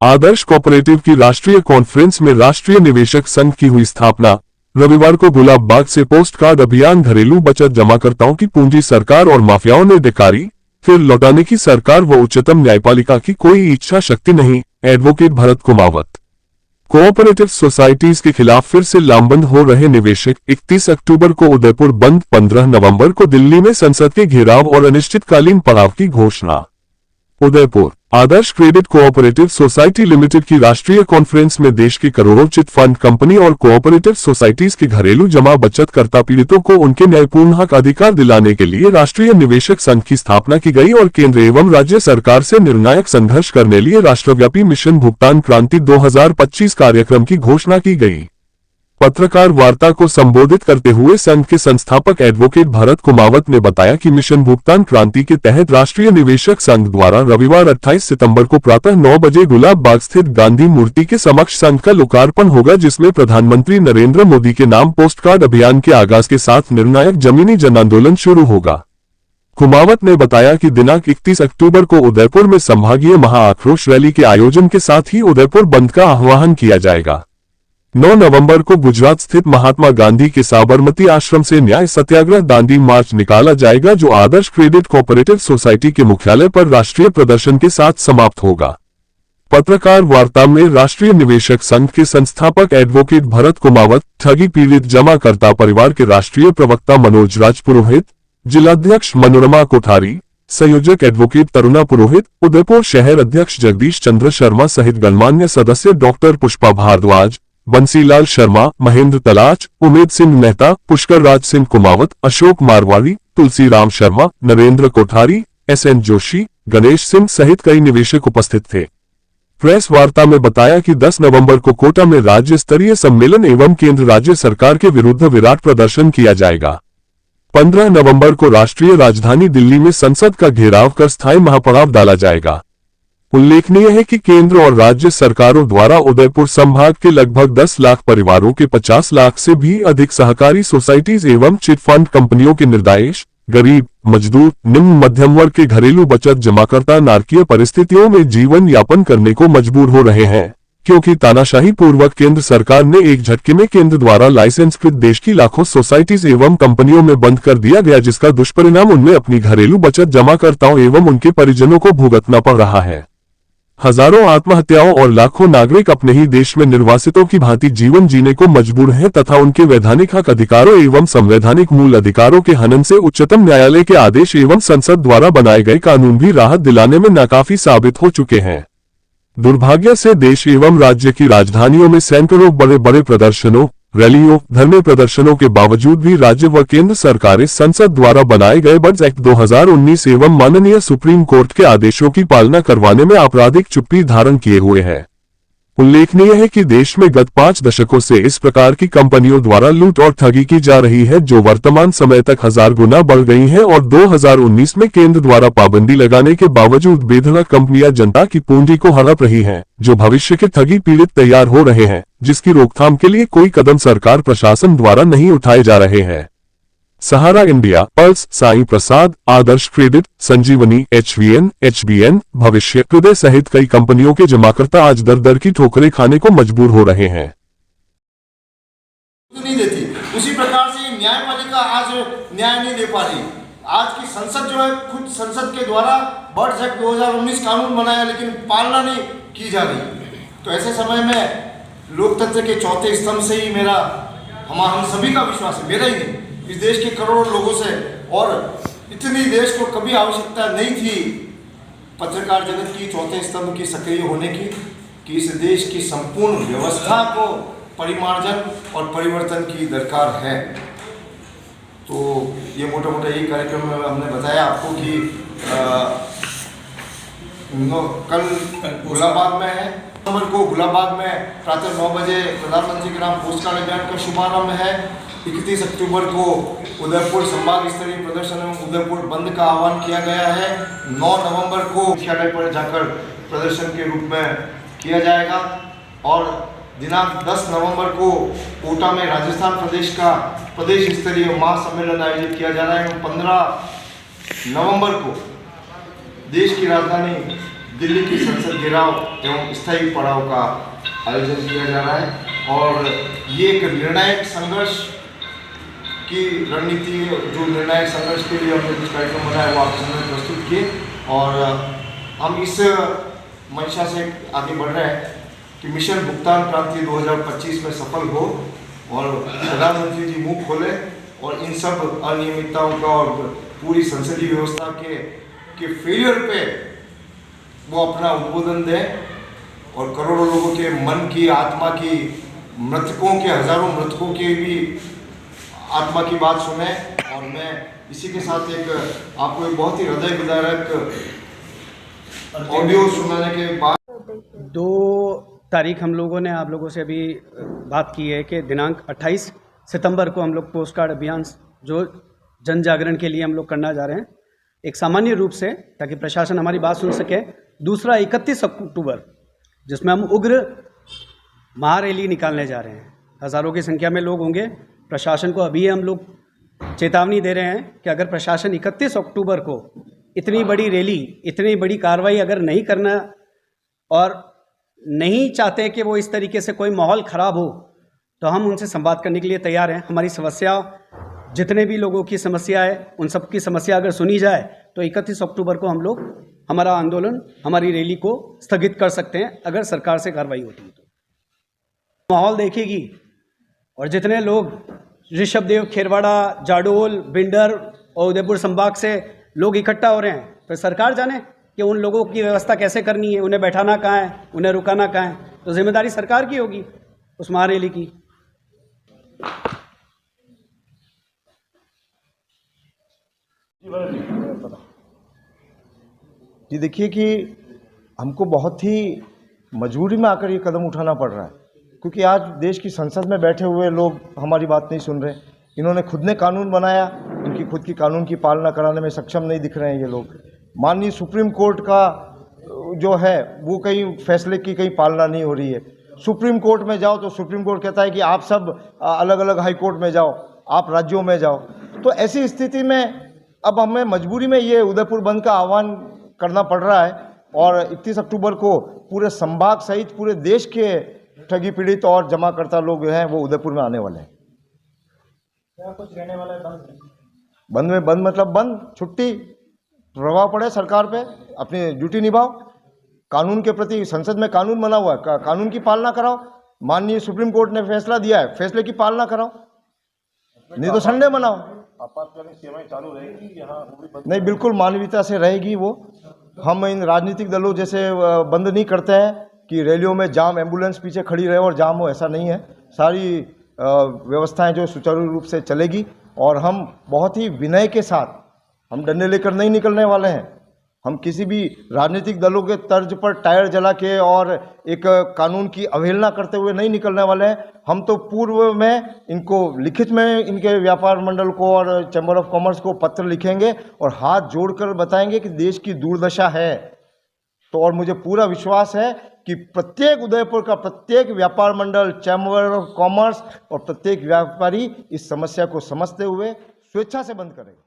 आदर्श cooperative की राष्ट्रीय conference में राष्ट्रीय निवेशक संघ की हुई स्थापना। रविवार को गुलाब बाग से पोस्ट कार्ड अभियान, घरेलू बचत जमाकर्ताओं की पूंजी सरकार और माफियाओं ने डिकारी, फिर लौटाने की सरकार व उच्चतम न्यायपालिका की कोई इच्छा शक्ति नहीं। Advocate Bharat Kumawat. Cooperative societies के खिलाफ फिर से लामबंद हो रहे निवेशक। 31 अक्टूबर को उदयपुर बंद, 15 नवंबर को दिल्ली में संसद के घेराव और अनिश्चितकालीन पड़ाव की घोषणा। उदयपुर। आदर्श क्रेडिट कोऑपरेटिव सोसाइटी लिमिटेड की राष्ट्रीय कॉन्फ्रेंस में देश की करोड़ों चिट फंड कंपनी और कोऑपरेटिव सोसाइटीज के घरेलू जमा बचतकर्ता पीड़ितों को उनके न्यायपूर्ण हक अधिकार दिलाने के लिए राष्ट्रीय निवेशक संघ की स्थापना की गई और केंद्र एवं राज्य सरकार से निर्णायक संघर्ष करने लिए राष्ट्रव्यापी मिशन भुगतान क्रांति 2025 कार्यक्रम की घोषणा की गई। पत्रकार वार्ता को संबोधित करते हुए संघ के संस्थापक एडवोकेट भरत कुमावत ने बताया कि मिशन भुगतान क्रांति के तहत राष्ट्रीय निवेशक संघ द्वारा रविवार 28 सितंबर को प्रातः 9 बजे गुलाब बाग स्थित गांधी मूर्ति के समक्ष संघ का लोकार्पण होगा, जिसमें प्रधानमंत्री नरेंद्र मोदी के नाम पोस्ट कार्ड अभियान के आगाज के साथ निर्णायक जमीनी जन आंदोलन शुरू होगा। कुमावत ने बताया कि दिनांक 31 अक्टूबर को उदयपुर में संभागीय महाआक्रोश रैली के आयोजन के साथ ही उदयपुर बंद का आह्वान किया जाएगा। 9 नवंबर को गुजरात स्थित महात्मा गांधी के साबरमती आश्रम से न्याय सत्याग्रह दांडी मार्च निकाला जाएगा, जो आदर्श क्रेडिट कोऑपरेटिव सोसाइटी के मुख्यालय पर राष्ट्रीय प्रदर्शन के साथ समाप्त होगा। पत्रकार वार्ता में राष्ट्रीय निवेशक संघ के संस्थापक एडवोकेट भरत कुमावत, ठगी पीड़ित जमाकर्ता परिवार के राष्ट्रीय प्रवक्ता मनोज राज पुरोहित, जिलाध्यक्ष मनोरमा कोठारी, संयोजक एडवोकेट तरुणा पुरोहित, उदयपुर शहर अध्यक्ष जगदीश चंद्र शर्मा सहित गणमान्य सदस्य डॉक्टर पुष्पा भारद्वाज, बंसीलाल शर्मा, महेंद्र तलाच, उमेद सिंह मेहता, पुष्कर राज सिंह कुमावत, अशोक मारवाड़ी, तुलसीराम शर्मा, नरेंद्र कोठारी, SN जोशी, गणेश सिंह सहित कई निवेशक उपस्थित थे। प्रेस वार्ता में बताया कि 10 नवंबर को कोटा में राज्य स्तरीय सम्मेलन एवं केंद्र राज्य सरकार के विरुद्ध विराट प्रदर्शन किया जाएगा। 15 नवंबर को राष्ट्रीय राजधानी दिल्ली में संसद का घेराव कर स्थायी महापड़ाव डाला जाएगा। उल्लेखनीय है कि केंद्र और राज्य सरकारों द्वारा उदयपुर संभाग के लगभग 10 लाख परिवारों के 50 लाख से भी अधिक सहकारी सोसाइटीज एवं चिट फंड कंपनियों के निर्देश गरीब, मजदूर, निम्न मध्यम वर्ग के घरेलू बचत जमाकर्ता नारकीय परिस्थितियों में जीवन यापन करने को मजबूर हो रहे हैं, क्योंकि तानाशाही पूर्वक केंद्र सरकार ने एक झटके में केंद्र द्वारा लाइसेंसकृत देश की लाखों सोसाइटीज एवं कंपनियों में बंद कर दिया गया, जिसका दुष्परिणाम उनमें अपनी घरेलू बचत जमाकर्ताओं एवं उनके परिजनों को भुगतना पड़ रहा है। हजारों आत्महत्याओं और लाखों नागरिक अपने ही देश में निर्वासितों की भांति जीवन जीने को मजबूर हैं तथा उनके वैधानिक हक अधिकारों एवं संवैधानिक मूल अधिकारों के हनन से उच्चतम न्यायालय के आदेश एवं संसद द्वारा बनाए गए कानून भी राहत दिलाने में नाकाफी साबित हो चुके हैं। दुर्भाग्य से देश एवं राज्य की राजधानियों में सैकड़ों बड़े बड़े प्रदर्शनों, रैलियों, धरने प्रदर्शनों के बावजूद भी राज्य व केंद्र सरकारें संसद द्वारा बनाए गए बड्स एक्ट 2019 एवं माननीय सुप्रीम कोर्ट के आदेशों की पालना करवाने में आपराधिक चुप्पी धारण किए हुए हैं। उल्लेखनीय है कि देश में गत 5 दशकों से इस प्रकार की कंपनियों द्वारा लूट और ठगी की जा रही है, जो वर्तमान समय तक 1000 गुना बढ़ गई है और 2019 में केंद्र द्वारा पाबंदी लगाने के बावजूद बेधड़क कंपनियां जनता की पूंजी को हड़प रही हैं, जो भविष्य के ठगी पीड़ित तैयार हो रहे हैं, जिसकी रोकथाम के लिए कोई कदम सरकार प्रशासन द्वारा नहीं उठाए जा रहे हैं। सहारा इंडिया, पल्स, साई प्रसाद, आदर्श क्रेडिट, संजीवनी, HBN, भविष्य हृदय सहित कई कंपनियों के जमाकर्ता आज दर दर की ठोकरें खाने को मजबूर हो रहे हैं। नहीं देती, उसी प्रकार से न्यायपालिका आज न्याय नहीं दे पा रही। आज की संसद जो है, खुद संसद के द्वारा बर्ड्स एक्ट 2019 कानून बनाया, लेकिन पालना नहीं की जा रही। तो ऐसे समय में लोकतंत्र के चौथे स्तंभ से ही हम सभी का विश्वास है, मेरा ही नहीं, इस देश के करोड़ों लोगों से, और इतनी देश को कभी आवश्यकता नहीं थी पत्रकार जगत की चौथे स्तंभ की सक्रिय होने की, कि इस देश की संपूर्ण व्यवस्था को परिमार्जन और परिवर्तन की दरकार है। तो ये मोटा मोटा यही कार्यक्रम में हमने बताया आपको कि कल गुलाबाग में है, नवंबर को गुलाबाग में प्रातः 9 बजे प्रधानमंत्री के नाम पोस्ट कार्ड अभियान का शुभारंभ है। 31 अक्टूबर को उदयपुर संभाग स्तरीय प्रदर्शन एवं उदयपुर बंद का आह्वान किया गया है। 9 नवंबर को मुख्यालय पर जाकर प्रदर्शन के रूप में किया जाएगा और दिनांक 10 नवंबर को कोटा में राजस्थान प्रदेश का प्रदेश स्तरीय महासम्मेलन आयोजित किया जा रहा है। 15 नवंबर को देश की राजधानी दिल्ली की संसद घेराव एवं स्थायी पड़ाव का आयोजन किया जा रहा है और ये एक निर्णायक संघर्ष की रणनीति, जो निर्णायक संघर्ष के लिए हमने कुछ कार्यक्रम बनाया वो आपके सामने प्रस्तुत किए और हम इस मंशा से आगे बढ़ रहे हैं कि मिशन भुगतान क्रांति 2025 में सफल हो और प्रधानमंत्री जी मुंह खोले और इन सब अनियमितताओं का और पूरी संसदीय व्यवस्था के फेलियर पे वो अपना उद्बोधन दें और करोड़ों लोगों के मन की, आत्मा की, मृतकों के, हजारों मृतकों की भी आत्मा की बात सुने। और मैं इसी के साथ आपको एक बहुत ही हृदय विदारक ऑडियो सुनाने के बाद 2 तारीख हम लोगों ने आप लोगों से अभी बात की है कि दिनांक 28 सितंबर को हम लोग पोस्ट कार्ड अभियान जो जन जागरण के लिए हम लोग करना जा रहे हैं, एक सामान्य रूप से, ताकि प्रशासन हमारी बात सुन सके। दूसरा 31 अक्टूबर जिसमें हम उग्र महारैली निकालने जा रहे हैं, हज़ारों की संख्या में लोग होंगे। प्रशासन को अभी हम लोग चेतावनी दे रहे हैं कि अगर प्रशासन 31 अक्टूबर को इतनी बड़ी रैली, इतनी बड़ी कार्रवाई अगर नहीं करना और नहीं चाहते कि वो इस तरीके से कोई माहौल ख़राब हो, तो हम उनसे संवाद करने के लिए तैयार हैं। हमारी समस्या, जितने भी लोगों की समस्या है, उन सब की समस्या अगर सुनी जाए तो 31 अक्टूबर को हम लोग हमारा आंदोलन, हमारी रैली को स्थगित कर सकते हैं अगर सरकार से कार्रवाई होती है तो। माहौल देखेगी और जितने लोग ऋषभदेव, खेरवाड़ा, जाडोल, बिंडर और उदयपुर संभाग से लोग इकट्ठा हो रहे हैं, तो सरकार जाने कि उन लोगों की व्यवस्था कैसे करनी है, उन्हें बैठाना कहाँ है, उन्हें रुकाना कहाँ है। तो जिम्मेदारी सरकार की होगी उस महारैली की। जी देखिए कि हमको बहुत ही मजबूरी में आकर ये कदम उठाना पड़ रहा है, क्योंकि आज देश की संसद में बैठे हुए लोग हमारी बात नहीं सुन रहे। इन्होंने खुद ने कानून बनाया, इनकी खुद की कानून की पालना कराने में सक्षम नहीं दिख रहे हैं ये लोग। माननीय सुप्रीम कोर्ट का जो है वो कहीं फैसले की कहीं पालना नहीं हो रही है। सुप्रीम कोर्ट में जाओ तो सुप्रीम कोर्ट कहता है कि आप सब अलग अलग हाई कोर्ट में जाओ, आप राज्यों में जाओ। तो ऐसी स्थिति में अब हमें मजबूरी में ये उदयपुर बंद का आह्वान करना पड़ रहा है और 31 अक्टूबर को पूरे संभाग सहित पूरे देश के ठगी पीड़ित और जमाकर्ता लोग हैं वो उदयपुर में आने वाले हैं। क्या कुछ रहने वाला है बंद में? बंद मतलब बंद, छुट्टी, प्रभाव पड़े सरकार पे, अपनी ड्यूटी निभाओ। कानून के प्रति संसद में कानून बना हुआ है, कानून की पालना कराओ। माननीय सुप्रीम कोर्ट ने फैसला दिया है, फैसले की पालना कराओ, नहीं तो संडे मनाओ। आपातकालीन सेवाएं चालू रहेगी यहाँ? नहीं, बिल्कुल मानवीयता से रहेगी वो। हम इन राजनीतिक दलों जैसे बंद नहीं करते हैं कि रैलियों में जाम, एम्बुलेंस पीछे खड़ी रहे और जाम हो, ऐसा नहीं है। सारी व्यवस्थाएं जो सुचारू रूप से चलेगी और हम बहुत ही विनय के साथ, हम डंडे लेकर नहीं निकलने वाले हैं। हम किसी भी राजनीतिक दलों के तर्ज पर टायर जला के और एक कानून की अवहेलना करते हुए नहीं निकलने वाले हैं। हम तो पूर्व में इनको लिखित में इनके व्यापार मंडल को और चैम्बर ऑफ कॉमर्स को पत्र लिखेंगे और हाथ जोड़कर बताएंगे कि देश की दुर्दशा है। तो और मुझे पूरा विश्वास है कि प्रत्येक उदयपुर का प्रत्येक व्यापार मंडल, चैम्बर ऑफ कॉमर्स और प्रत्येक व्यापारी इस समस्या को समझते हुए स्वेच्छा से बंद करेगा।